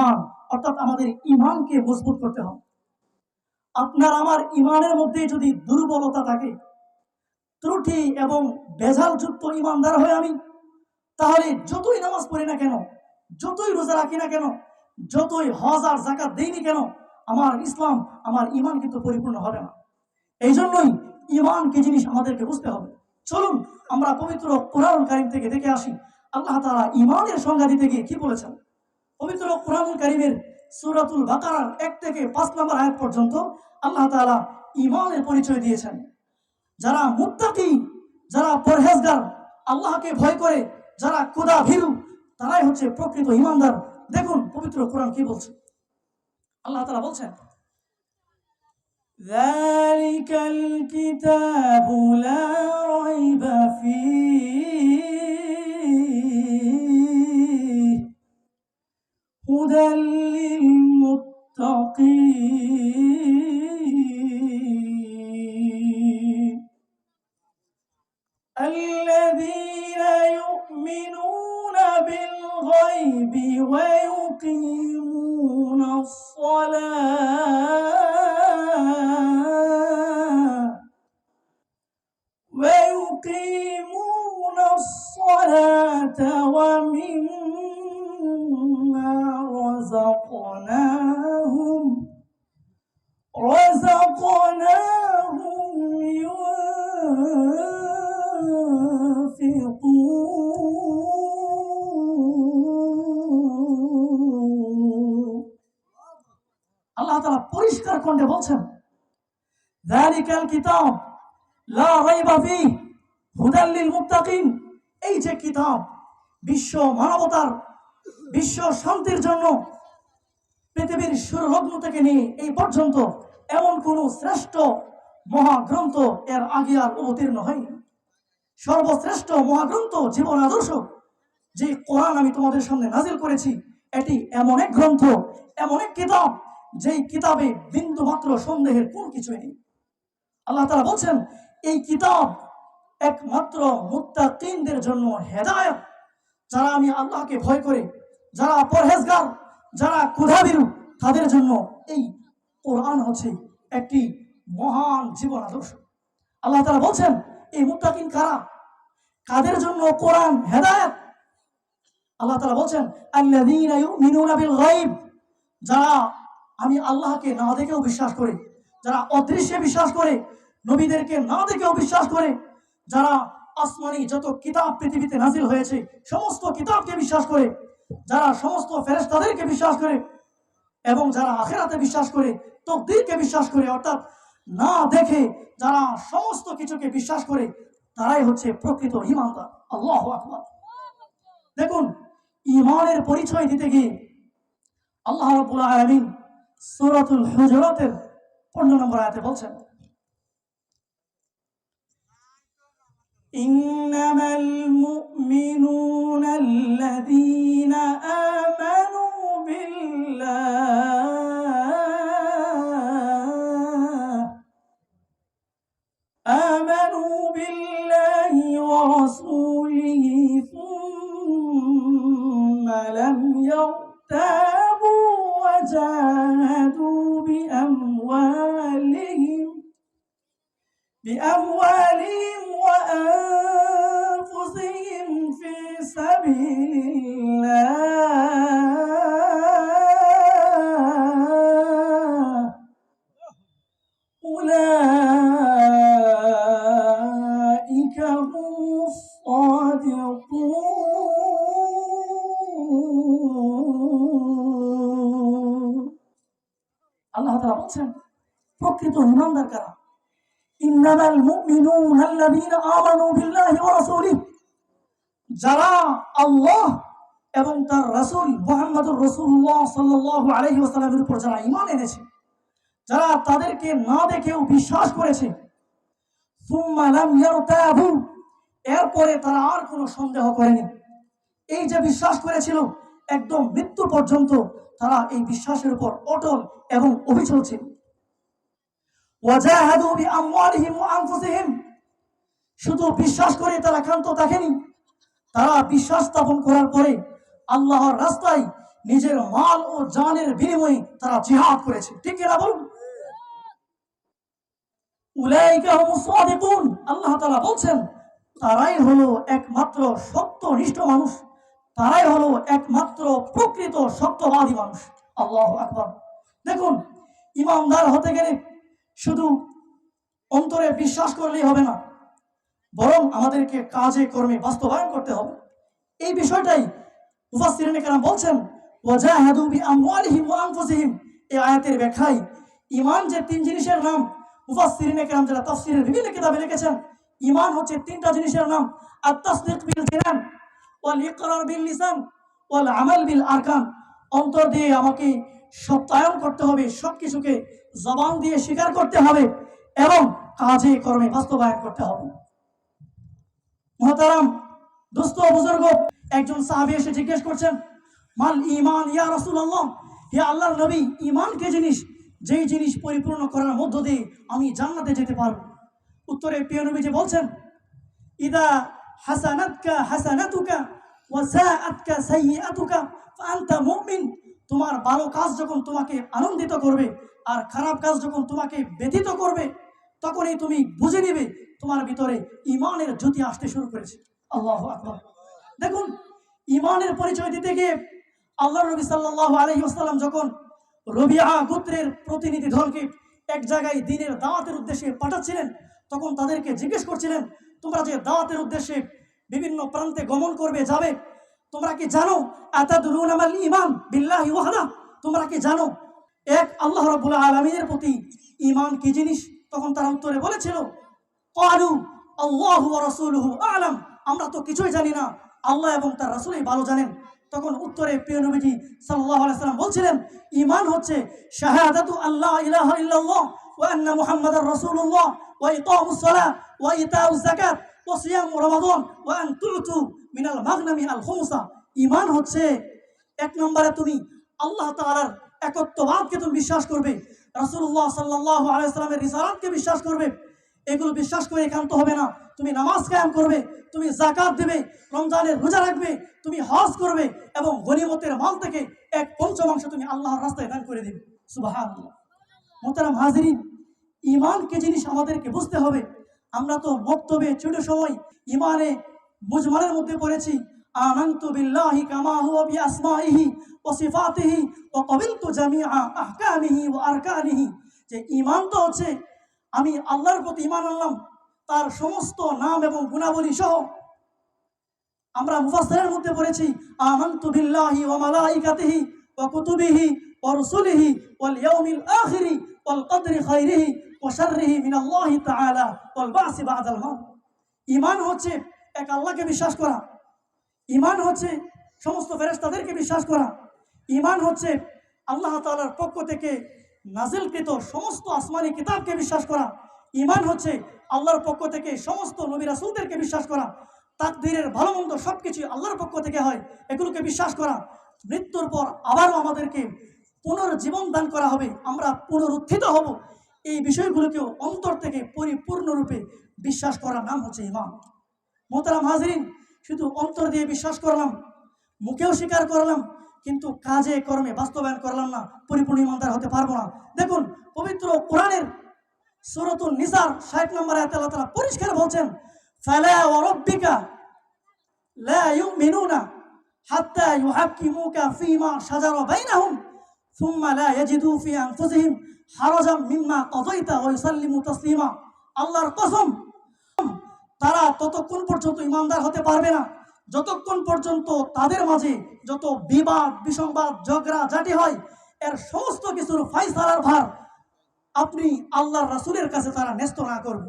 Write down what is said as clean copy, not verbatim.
ইমান, অর্থাৎ আমাদের ইমানকে মজবুত করতে হবে। আপনার আমার ইমানের মধ্যে যদি দুর্বলতা থাকে, ত্রুটি এবং ভেজালযুক্ত ইমানদার হয়ে আমি, তাহলে যতই নামাজ পড়ি না কেন, যতই রোজা রাখি না কেন, যতই হজ আর যাকাত দেইনি কেন, আমার ইসলাম, আমার ইমান কিন্তু পরিপূর্ণ হবে না। এই জন্যই ইমান কি জিনিস আমাদেরকে বুঝতে হবে। চলুন আমরা পবিত্র কোরআন কারীম থেকে দেখে আসি আল্লাহ তাআলা ইমানের সংজ্ঞা দিতে গিয়ে কি বলেছেন। পবিত্র কোরআন কারীমের সূরাতুল বাকারার 1 থেকে 5 নম্বর আয়াত পর্যন্ত আল্লাহ তাআলা ইমানের পরিচয় দিয়েছেন। যারা মুত্তাকি, যারা পরহেজগার, আল্লাহকে ভয় করে, যারা খোদা ভীরু, তারাই হচ্ছে প্রকৃত ইমানদার। দেখুন পবিত্র কোরআন কি বলছে। আল্লাহ তাআলা বলছেন, যালিকাল কিতাবু লা রাইবা ফীহি হুদাল লিল মুত্তাকিন আল্লাযীনা ইউমিনুনা বিল গায়বি ওয়া ইউকিমুনাস সালাতা ওয়া মিম্মা রাযাকনাহুম আল্লাহ তাআলা পরিষ্কার কণ্ঠে বলছেন, যালিকাল কিতাব লা রাইবা ফীহি হুদাল লিল মুত্তাকিন। এই যে কিতাব, বিশ্ব মানবতার, বিশ্ব শান্তির জন্য পৃথিবীর শুরুলগ্ন থেকে নিয়ে এই পর্যন্ত এমন কোন শ্রেষ্ঠ মহাগ্রন্থ এর আগে আর অবতীর্ণ হয়নি। সর্বশ্রেষ্ঠ মহাগ্রন্থ, জীবন আদর্শ যে কোরআন আমি তোমাদের সামনে নাজিল করেছি, এটি এমন এক গ্রন্থ, এমন এক কিতাব, যেই কিতাবে বিন্দু মাত্র সন্দেহের কোনো কিছুই নেই। আল্লাহ তাআলা বলছেন, এই কিতাব একমাত্র মুত্তাকিনদের জন্য হেদায়েত। যারা আমি আল্লাহকে ভয় করে, যারা পরহেজগার, যারা ক্ষুধাভীরু, তাদের জন্য এই কোরআন হচ্ছে একটি মহান জীবন আদর্শ। আল্লাহ তাআলা বলছেন, এই মুত্তাকিন কারা, কাদের জন্য কোরআন হেদায়েত। আল্লাহ তাআলা বলছেন, আল্লাযীনা ইউমিনুনা বিল গায়ব, যারা আমি আল্লাহকে না দেখেও বিশ্বাস করে, যারা অদৃশ্যে বিশ্বাস করে, নবীদেরকে না দেখেও বিশ্বাস করে, যারা আসমানি যত কিতাব পৃথিবীতে নাজিল হয়েছে সমস্ত কিতাবকে বিশ্বাস করে, যারা সমস্ত ফেরেশতাদেরকে বিশ্বাস করে, এবং যারা আখিরাতে বিশ্বাস করে, তাকদীরকে বিশ্বাস করে, অর্থাৎ না দেখে যারা সমস্ত কিছুকে বিশ্বাস করে, তারাই হচ্ছে প্রকৃত ঈমানদার। আল্লাহু আকবার। দেখুন ঈমানের পরিচয় দিতে গিয়ে আল্লাহ রাব্বুল আলামিন সূরাতুল হুজুরাতের 15 নম্বর আয়াতে বলছেন, ইন্নামাল মুমিনুনা আল্লাযীনা আমানু বিল্লাহি ওয়া রাসূলিহি সুম্মা লাম ইয়ারতাবু ওয়া জাহাদু বিআমওয়ালিহিম وأنفسهم في سبيل الله أولئك هم الصادقون। আল্লাহ তাআলা বলছেন, প্রকৃত ঈমানদার কারা? ইন্নামাল মুমিনুনা আল্লাযীনা আমানু বিল্লাহি ওয়া রাসূলিহি, যারা আল্লাহ এবং তার রাসূল মুহাম্মদুর রাসূলুল্লাহ সাল্লাল্লাহু আলাইহি ওয়াসাল্লামের উপর যারা ঈমান এনেছে, যারা তাদেরকে না দেখেও বিশ্বাস করেছে, সুম্মা লাম ইয়ারতাবু, এরপরে তারা আর কোনো সন্দেহ করেনি। এই যে বিশ্বাস করেছিল একদম মৃত্যু পর্যন্ত তারা এই বিশ্বাসের উপর অটল এবং অবিচল ছিল। ওয়াজাহাদু বিআমওয়ালিহিম ওয়া আনফুসিহিম, শুধু বিশ্বাস করে তারা ক্ষান্ত থাকেনি, তারা বিশ্বাস স্থাপন করার পরে আল্লাহর রাস্তায় নিজের মাল ও জানের বিনিময়ে তারা জিহাদ করেছে। ঠিক কিনা বলুন? উলাইকা হুমুস সাদিকুন, আল্লাহ তাআলা বলছেন তারাই হলো একমাত্র সত্যনিষ্ঠ মানুষ, তারাই হলো একমাত্র প্রকৃত সত্যবাদী মানুষ। আল্লাহু আকবার। দেখুন, ইমানদার হতে গেলে শুধু অন্তরে বিশ্বাস করলেই হবে না, বরং আমাদেরকে কাজে কর্মে বাস্তবায়ন করতে হবে। এই বিষয়টাই মুফাসসিরিনে কেরাম বলছেন ওয়াজাহাদু বিআমওয়ালিহিম ওয়া আনফুসিহিম। এই আয়াতের ব্যাখ্যায় ঈমান যে তিন জিনিসের নাম, মুফাসসিরিনে কেরাম যারা তাফসীরের বিভিন্ন কিতাবে লিখেছেন, ঈমান হচ্ছে তিনটা জিনিসের নাম, আত-তাসদীক বিল জিনান ওয়াল ইকরার বিল লিসান ওয়াল আমাল বিল আরকান। অন্তর দিয়ে আমাকে সত্যায়ন করতে হবে, সবকিছুকে জবান দিয়ে স্বীকার করতে হবে এবং কাজে কর্মে বাস্তবায়ন করতে হবে। মুহতারাম দোস্ত বুজুর্গ, একজন সাহাবী এসে জিজ্ঞেস করছেন, মাল ঈমান ইয়া রাসূলুল্লাহ, হে আল্লাহর নবী, ঈমান কি জিনিস, যেই জিনিস পরিপূর্ণ করার মধ্য দিয়ে আমি জান্নাতে যেতে পারব? উত্তরে প্রিয় নবীজি বলছেন, ইদা হাসানাতকা হাসানাতুকা ওয়া সাআতকা সাইয়্যাতুকা ফাআনতা মুমিন। তোমার ভালো কাজ যখন তোমাকে আনন্দিত করবে আর খারাপ কাজ যখন তোমাকে ব্যথিত করবে, তখনই তুমি বুঝে নিবে তোমার ভিতরে ঈমানের জ্যোতি আসতে শুরু করেছে। আল্লাহু আকবার। দেখুন, ঈমানের পরিচয় দিতে গিয়ে আল্লাহর নবী সাল্লাল্লাহু আলাইহি ওয়াসাল্লাম যখন রবিআ গোত্রের প্রতিনিধি দলকে এক জায়গায় দ্বীনের দাওয়াতের উদ্দেশ্যে পাঠাচ্ছিলেন, তখন তাদেরকে জিজ্ঞেস করছিলেন, তোমরা যে দাওয়াতের উদ্দেশ্যে বিভিন্ন প্রান্তে গমন করবে, যাবে, তোমরা কি জানো আতাদরুনা মাল ঈমান বিল্লাহি ওয়াহদা? তোমরা কি জানো এক আল্লাহ রাব্বুল আলামিনের প্রতি ঈমান কি জিনিস? তখন তারা উত্তরে বলেছিল, ক্বালু আল্লাহু ওয়া রাসূলুহু আ'লাম। আমরা তো কিছুই জানি না, আল্লাহ এবং তার রাসূলই ভালো জানেন। তখন উত্তরে প্রিয় নবীজি সাল্লাল্লাহু আলাইহি ওয়াসাল্লাম বলছিলেন, ঈমান হচ্ছে শাহাদাতু আল্লা ইলাহা ইল্লাল্লাহ ওয়া আন্না মুহাম্মাদার রাসূলুল্লাহ ওয়া ইকামুস সালাহ ওয়া ইতাউজ যাকাত ওয়া সিয়ামু রমাদান ওয়া আন তু'তু মিনাল মাগনামি আল খুমসা। ঈমান হচ্ছে এক নম্বরে তুমি আল্লাহ তাআলার একত্ববাদকে তুমি বিশ্বাস করবে, রাসূলুল্লাহ সাল্লাল্লাহু আলাইহি ওয়াসাল্লামের রিসালাতকে বিশ্বাস করবে। এগুলো বিশ্বাস করে একান্ত হবে না, তুমি নামাজ কায়েম করবে, তুমি যাকাত দেবে, রমজানের রোজা রাখবে, তুমি হজ করবে এবং গনিমতের মাল থেকে 1/5 তুমি আল্লাহর রাস্তায় দান করে দেবে। সুবহানাল্লাহ। মুহতারাম হাজিরিন, ঈমান কি জিনিস আমাদেরকে বুঝতে হবে। আমরা তো বক্তব্যে ছোট সময় ঈমানে মুজমালের মধ্যে পড়েছি, আমানতু বিল্লাহি কামা হুয়া বিআসমাইহি ওয়া সিফাতিহি ওয়া ক্বাবিলতু জামিআ আহকামিহি ওয়া আরকানিহি। যে ঈমান তো হচ্ছে আমি আল্লাহর প্রতি ঈমান আনলাম, তার সমস্ত নাম এবং গুণাবলী সহ। আমরা মুফাসসিরের মধ্যে পড়েছি, আমানতু বিল্লাহি ওয়া মালাইকাতিহি ওয়া কুতুবিহি ওয়া রুসুলিহি ওয়াল ইয়াউমিল আখিরি ওয়াল কদরি খাইরিহি ওয়া শাররিহি মিনাল্লাহি তাআলা ওয়াল বা'সি বা'দাল মাউত। ঈমান হচ্ছে এক আল্লাহকে বিশ্বাস করা, ঈমান হচ্ছে সমস্ত ফেরেশতাদেরকে বিশ্বাস করা, ঈমান হচ্ছে আল্লাহ তাআলার পক্ষ থেকে নাজিলকৃত সমস্ত আসমানি কিতাবকে বিশ্বাস করা, ঈমান হচ্ছে আল্লাহর পক্ষ থেকে সমস্ত নবী রাসূলদেরকে বিশ্বাস করা, তাকদীরের ভালো মন্দ সবকিছু আল্লাহর পক্ষ থেকে হয়, এগুলোকে বিশ্বাস করা। মৃত্যুর পর আবারও আমাদেরকে পুনর্জীবন দান করা হবে, আমরা পুনরুত্থিত হব। এই বিষয়গুলোকেও অন্তর থেকে পরিপূর্ণরূপে বিশ্বাস করার নাম হচ্ছে ঈমান। মুহতারাম হাজিরিন, শুধু অন্তর দিয়ে বিশ্বাস করলাম, মুখেও স্বীকার করলাম, কিন্তু কাজে কর্মে বাস্তবায়ন করলাম না, পরিপূর্ণ ঈমানদার হতে পারবো না। দেখুন, পবিত্র কোরআনের সূরাতুন নিসার 60 নম্বর আয়াতে আল্লাহ তাআলা পরিষ্কার বলছেন, ফালা ওয়া রাব্বিকা লা ইউমিনুনা হাত্তা ইউহাক্কিমুকা ফীমা শাজারা বাইনাহুম সুম্মা লা ইয়াজিদু ফি আনফুসিহিম হারাজাম মিম্মা কাযাইতা ওয়া ইউসাল্লিমু তাসলিমা। আল্লাহর কসম, তারা ততক্ষণ পর্যন্ত ঈমানদার হতে পারবে না যতক্ষণ পর্যন্ত তাদের মাঝে যত বিবাদ বিসংবাদ ঝগড়া ঝাঁটি হয়, এর সমস্ত কিছুর ফায়সালার ভার আপনি আল্লাহর রাসূলের কাছে তারা ন্যস্ত না করবে।